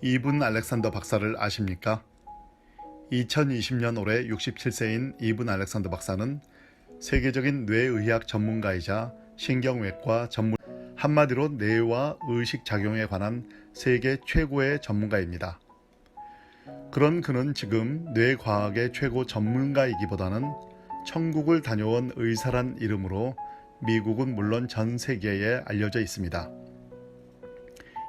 이븐 알렉산더 박사를 아십니까? 2020년 올해 67세인 이븐 알렉산더 박사는 세계적인 뇌의학 전문가이자 신경외과 전문, 한마디로 뇌와 의식 작용에 관한 세계 최고의 전문가입니다. 그런 그는 지금 뇌과학의 최고 전문가이기보다는 천국을 다녀온 의사란 이름으로 미국은 물론 전 세계에 알려져 있습니다.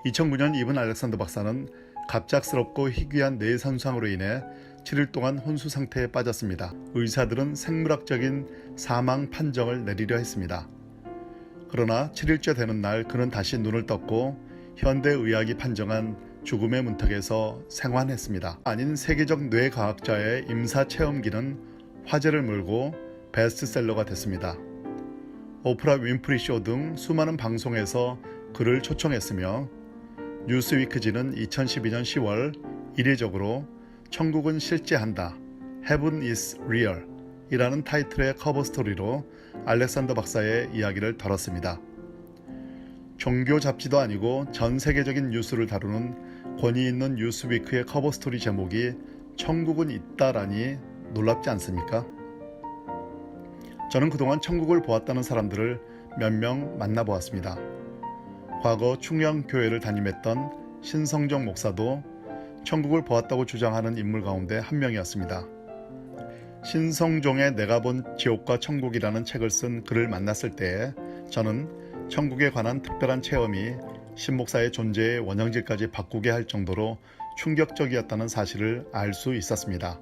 2009년 이븐 알렉산더 박사는 갑작스럽고 희귀한 뇌 손상으로 인해 7일 동안 혼수 상태에 빠졌습니다. 의사들은 생물학적인 사망 판정을 내리려 했습니다. 그러나 7일째 되는 날 그는 다시 눈을 떴고 현대의학이 판정한 죽음의 문턱에서 생환했습니다. 아닌 세계적 뇌과학자의 임사체험기는 화제를 몰고 베스트셀러가 됐습니다. 오프라 윈프리 쇼 등 수많은 방송에서 그를 초청했으며 뉴스위크지는 2012년 10월 이례적으로 천국은 실제한다, Heaven is real 이라는 타이틀의 커버 스토리로 알렉산더 박사의 이야기를 다뤘습니다. 종교 잡지도 아니고 전 세계적인 뉴스를 다루는 권위 있는 뉴스위크의 커버 스토리 제목이 천국은 있다라니 놀랍지 않습니까? 저는 그동안 천국을 보았다는 사람들을 몇 명 만나보았습니다. 과거 충령교회를 담임했던 신성정 목사도 천국을 보았다고 주장하는 인물 가운데 한 명이었습니다. 신성종의 내가 본 지옥과 천국이라는 책을 쓴 그를 만났을 때에 저는 천국에 관한 특별한 체험이 신 목사의 존재의 원형질까지 바꾸게 할 정도로 충격적이었다는 사실을 알 수 있었습니다.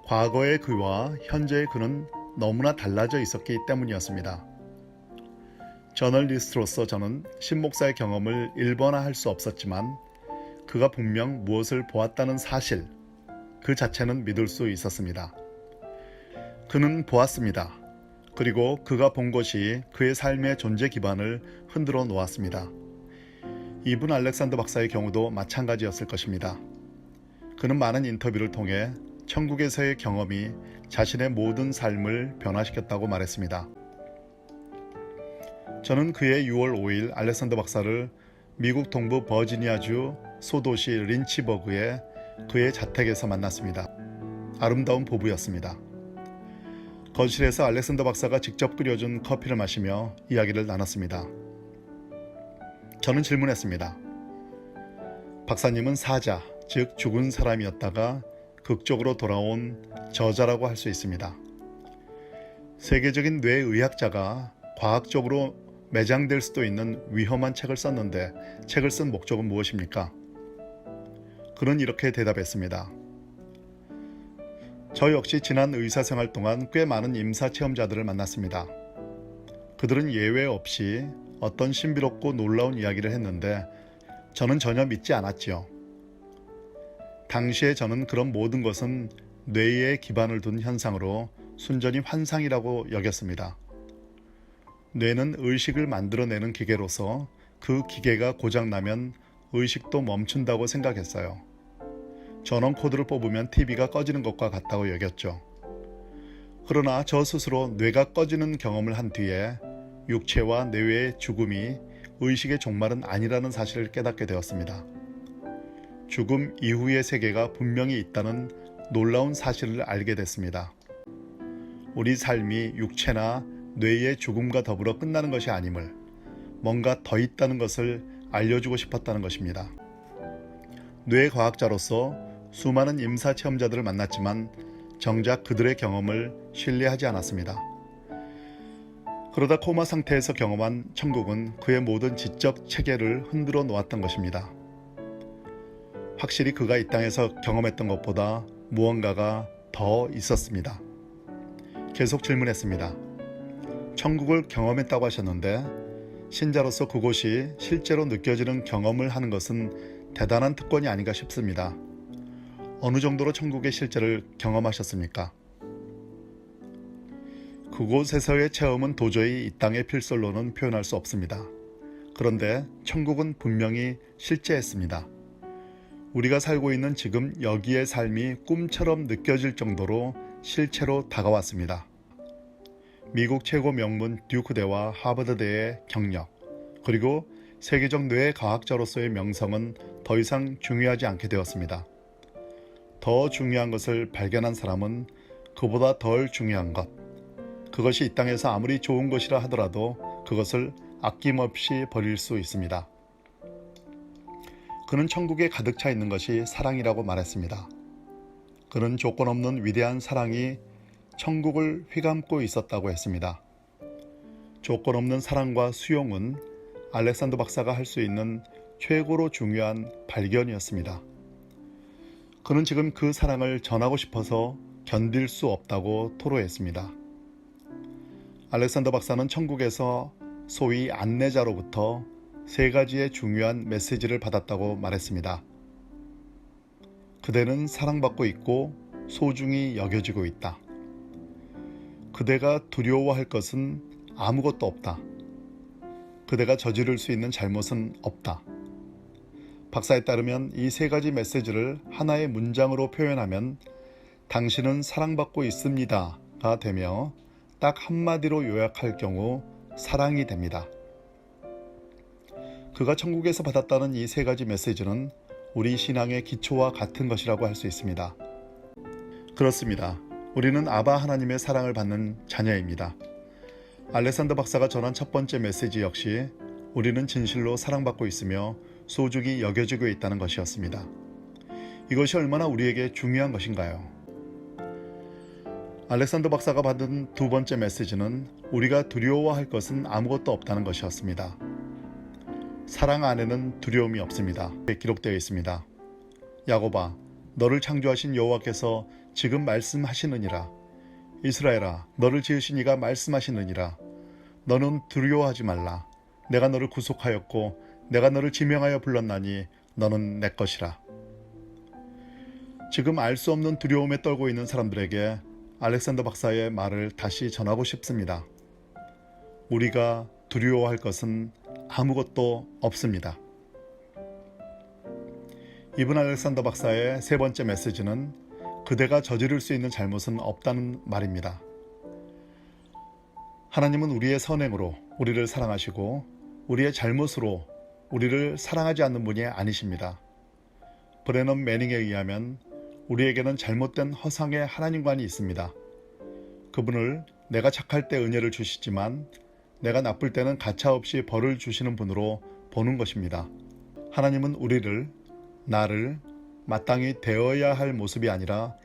과거의 그와 현재의 그는 너무나 달라져 있었기 때문이었습니다. 저널리스트로서 저는 신 목사의 경험을 일본화할 수 없었지만 그가 분명 무엇을 보았다는 사실 그 자체는 믿을 수 있었습니다. 그는 보았습니다. 그리고 그가 본 것이 그의 삶의 존재 기반을 흔들어 놓았습니다. 이분 알렉산더 박사의 경우도 마찬가지였을 것입니다. 그는 많은 인터뷰를 통해 천국에서의 경험이 자신의 모든 삶을 변화시켰다고 말했습니다. 저는 그의 6월 5일 알렉산더 박사를 미국 동부 버지니아주 소도시 린치버그의 그의 자택에서 만났습니다. 아름다운 부부였습니다. 거실에서 알렉산더 박사가 직접 끓여준 커피를 마시며 이야기를 나눴습니다. 저는 질문했습니다. 박사님은 사자, 즉 죽은 사람이었다가 극적으로 돌아온 저자라고 할 수 있습니다. 세계적인 뇌의학자가 과학적으로 매장될 수도 있는 위험한 책을 썼는데 책을 쓴 목적은 무엇입니까? 그는 이렇게 대답했습니다. 저 역시 지난 의사생활 동안 꽤 많은 임사체험자들을 만났습니다. 그들은 예외 없이 어떤 신비롭고 놀라운 이야기를 했는데 저는 전혀 믿지 않았지요. 당시에 저는 그런 모든 것은 뇌에 기반을 둔 현상으로 순전히 환상이라고 여겼습니다. 뇌는 의식을 만들어내는 기계로서 그 기계가 고장나면 의식도 멈춘다고 생각했어요. 전원 코드를 뽑으면 TV가 꺼지는 것과 같다고 여겼죠. 그러나 저 스스로 뇌가 꺼지는 경험을 한 뒤에 육체와 뇌의 죽음이 의식의 종말은 아니라는 사실을 깨닫게 되었습니다. 죽음 이후의 세계가 분명히 있다는 놀라운 사실을 알게 됐습니다. 우리 삶이 육체나 뇌의 죽음과 더불어 끝나는 것이 아님을, 뭔가 더 있다는 것을 알려주고 싶었다는 것입니다. 뇌과학자로서 수많은 임사체험자들을 만났지만 정작 그들의 경험을 신뢰하지 않았습니다. 그러다 코마 상태에서 경험한 천국은 그의 모든 지적 체계를 흔들어 놓았던 것입니다. 확실히 그가 이 땅에서 경험했던 것보다 무언가가 더 있었습니다. 계속 질문했습니다. 천국을 경험했다고 하셨는데 신자로서 그곳이 실제로 느껴지는 경험을 하는 것은 대단한 특권이 아닌가 싶습니다. 어느 정도로 천국의 실제를 경험하셨습니까? 그곳에서의 체험은 도저히 이 땅의 필설로는 표현할 수 없습니다. 그런데 천국은 분명히 실제했습니다. 우리가 살고 있는 지금 여기의 삶이 꿈처럼 느껴질 정도로 실체로 다가왔습니다. 미국 최고 명문 듀크대와 하버드대의 경력, 그리고 세계적 뇌과학자로서의 명성은 더 이상 중요하지 않게 되었습니다. 더 중요한 것을 발견한 사람은 그보다 덜 중요한 것, 그것이 이 땅에서 아무리 좋은 것이라 하더라도 그것을 아낌없이 버릴 수 있습니다. 그는 천국에 가득 차 있는 것이 사랑이라고 말했습니다. 그는 조건 없는 위대한 사랑이 천국을 휘감고 있었다고 했습니다. 조건 없는 사랑과 수용은 알렉산더 박사가 할 수 있는 최고로 중요한 발견이었습니다. 그는 지금 그 사랑을 전하고 싶어서 견딜 수 없다고 토로했습니다. 알렉산더 박사는 천국에서 소위 안내자로부터 3가지의 중요한 메시지를 받았다고 말했습니다. 그대는 사랑받고 있고 소중히 여겨지고 있다. 그대가 두려워할 것은 아무것도 없다. 그대가 저지를 수 있는 잘못은 없다. 박사에 따르면 이 3가지 메시지를 하나의 문장으로 표현하면 당신은 사랑받고 있습니다가 되며 딱 한마디로 요약할 경우 사랑이 됩니다. 그가 천국에서 받았다는 이 3가지 메시지는 우리 신앙의 기초와 같은 것이라고 할 수 있습니다. 그렇습니다. 우리는 아바 하나님의 사랑을 받는 자녀입니다. 알렉산더 박사가 전한 첫 번째 메시지 역시 우리는 진실로 사랑받고 있으며 소중히 여겨지고 있다는 것이었습니다. 이것이 얼마나 우리에게 중요한 것인가요? 알렉산더 박사가 받은 두 번째 메시지는 우리가 두려워할 것은 아무것도 없다는 것이었습니다. 사랑 안에는 두려움이 없습니다. 기록되어 있습니다. 야곱아, 너를 창조하신 여호와께서 지금 말씀하시느니라. 이스라엘아, 너를 지으신 이가 말씀하시느니라. 너는 두려워하지 말라. 내가 너를 구속하였고 내가 너를 지명하여 불렀나니 너는 내 것이라. 지금 알 수 없는 두려움에 떨고 있는 사람들에게 알렉산더 박사의 말을 다시 전하고 싶습니다. 우리가 두려워할 것은 아무것도 없습니다. 이분 알렉산더 박사의 3번째 메시지는 그대가 저지를 수 있는 잘못은 없다는 말입니다. 하나님은 우리의 선행으로 우리를 사랑하시고 우리의 잘못으로 우리를 사랑하지 않는 분이 아니십니다. 브레넌 매닝에 의하면 우리에게는 잘못된 허상의 하나님관이 있습니다. 그분을 내가 착할 때 은혜를 주시지만 내가 나쁠 때는 가차없이 벌을 주시는 분으로 보는 것입니다. 하나님은 우리를, 나를 마땅히 되어야 할 모습이 아니라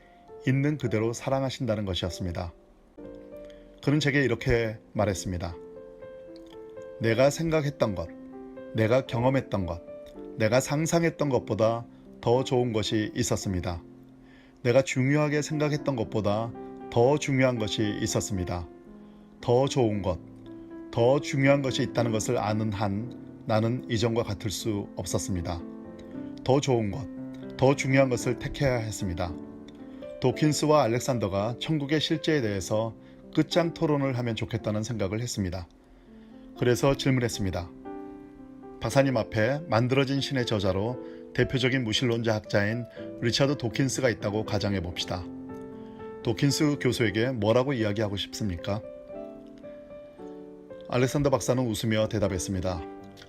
있는 그대로 사랑하신다는 것이었습니다. 그는 제게 이렇게 말했습니다. 내가 생각했던 것, 내가 경험했던 것, 내가 상상했던 것보다 더 좋은 것이 있었습니다. 내가 중요하게 생각했던 것보다 더 중요한 것이 있었습니다. 더 좋은 것, 더 중요한 것이 있다는 것을 아는 한 나는 이전과 같을 수 없었습니다. 더 좋은 것, 더 중요한 것을 택해야 했습니다. 도킨스와 알렉산더가 천국의 실제에 대해서 끝장 토론을 하면 좋겠다는 생각을 했습니다. 그래서 질문했습니다. 박사님 앞에 만들어진 신의 저자로 대표적인 무신론자 학자인 리처드 도킨스가 있다고 가정해 봅시다. 도킨스 교수에게 뭐라고 이야기하고 싶습니까? 알렉산더 박사는 웃으며 대답했습니다.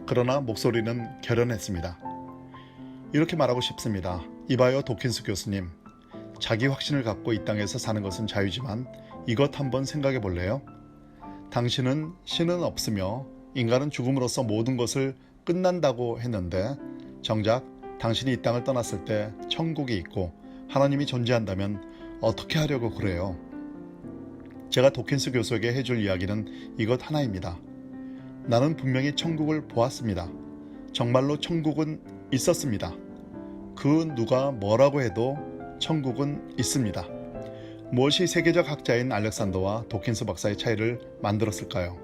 그러나 목소리는 결연했습니다. 이렇게 말하고 싶습니다. 이봐요 도킨스 교수님. 자기 확신을 갖고 이 땅에서 사는 것은 자유지만 이것 한번 생각해 볼래요? 당신은 신은 없으며 인간은 죽음으로써 모든 것을 끝난다고 했는데 정작 당신이 이 땅을 떠났을 때 천국이 있고 하나님이 존재한다면 어떻게 하려고 그래요? 제가 도킨스 교수에게 해줄 이야기는 이것 하나입니다. 나는 분명히 천국을 보았습니다. 정말로 천국은 있었습니다. 그 누가 뭐라고 해도 천국은 있습니다. 무엇이 세계적 학자인 알렉산더와 도킨스 박사의 차이를 만들었을까요?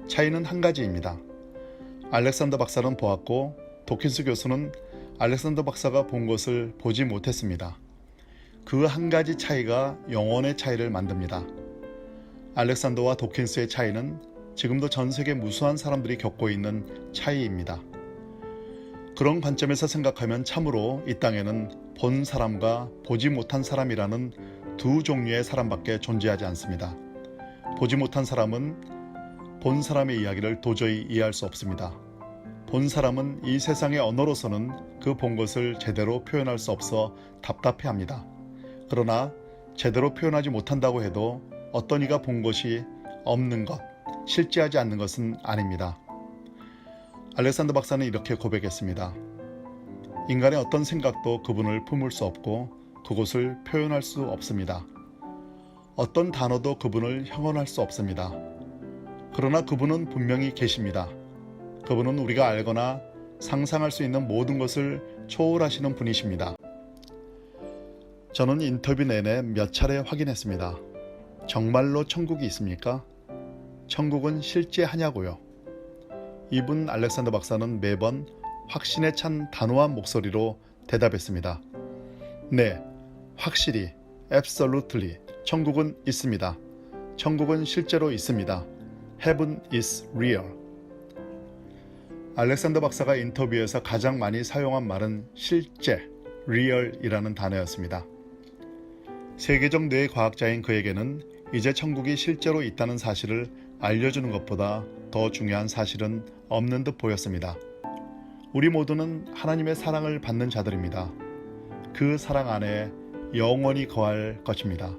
차이는 한 가지입니다. 알렉산더 박사는 보았고 도킨스 교수는 알렉산더 박사가 본 것을 보지 못했습니다. 그 한 가지 차이가 영혼의 차이를 만듭니다. 알렉산더와 도킨스의 차이는 지금도 전 세계 무수한 사람들이 겪고 있는 차이입니다. 그런 관점에서 생각하면 참으로 이 땅에는 본 사람과 보지 못한 사람이라는 두 종류의 사람밖에 존재하지 않습니다. 보지 못한 사람은 본 사람의 이야기를 도저히 이해할 수 없습니다. 본 사람은 이 세상의 언어로서는 그 본 것을 제대로 표현할 수 없어 답답해합니다. 그러나 제대로 표현하지 못한다고 해도 어떤 이가 본 것이 없는 것, 실제하지 않는 것은 아닙니다. 알렉산더 박사는 이렇게 고백했습니다. 인간의 어떤 생각도 그분을 품을 수 없고 그곳을 표현할 수 없습니다. 어떤 단어도 그분을 형언할 수 없습니다. 그러나 그분은 분명히 계십니다. 그분은 우리가 알거나 상상할 수 있는 모든 것을 초월하시는 분이십니다. 저는 인터뷰 내내 몇 차례 확인했습니다. 정말로 천국이 있습니까? 천국은 실제하냐고요. 이분 알렉산더 박사는 매번 확신에 찬 단호한 목소리로 대답했습니다. 네, 확실히, absolutely, 천국은 있습니다. 천국은 실제로 있습니다. Heaven is real. 알렉산더 박사가 인터뷰에서 가장 많이 사용한 말은 실제, real이라는 단어였습니다. 세계적 뇌 과학자인 그에게는 이제 천국이 실제로 있다는 사실을 알려주는 것보다 더 중요한 사실은 없는 듯 보였습니다. 우리 모두는 하나님의 사랑을 받는 자들입니다. 그 사랑 안에 영원히 거할 것입니다.